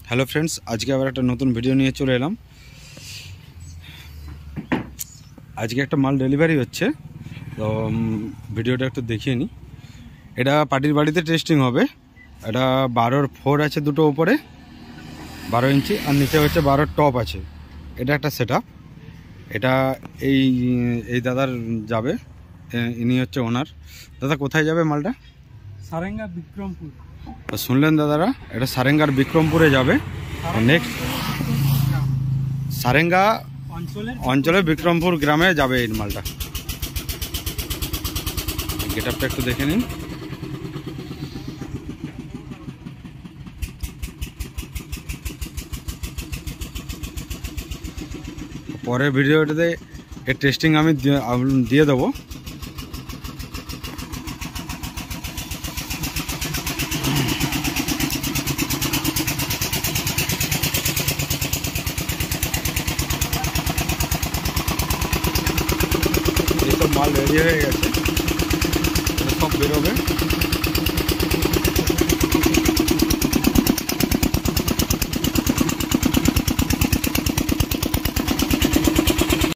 Hello friends, আজকে আবার একটা নতুন ভিডিও নিয়ে চলে এলাম। আজকে একটা মাল ডেলিভারি হচ্ছে, তো ভিডিওটা একটু দেখিয়ে নিই। এটা পার্টির বাড়িতে টেস্টিং হবে। এটা 12-র 4 আছে দুটো উপরে 12 ইঞ্চি, আর নিচে হচ্ছে 12-র টপ আছে। এটা একটা সেট আপ। এটা এই এই দাদার যাবে, ইনি হচ্ছে ওনার। দাদা কোথায় যাবে মালটা? সারেঙ্গা বিক্রমপুর। তো শুনলেন দাদারা, এটা সারেঙ্গার বিক্রমপুরে যাবে। নেক্সট সারেঙ্গা অঞ্চলে বিক্রমপুর গ্রামে যাবে এই মালটা। গেট আপটা একটু দেখে নিন। পরের ভিডিওটাতে এর টেস্টিং আমি দিয়ে দেবো। এইসব মাল রেডি হয়ে গেছে, সব বেরোবে।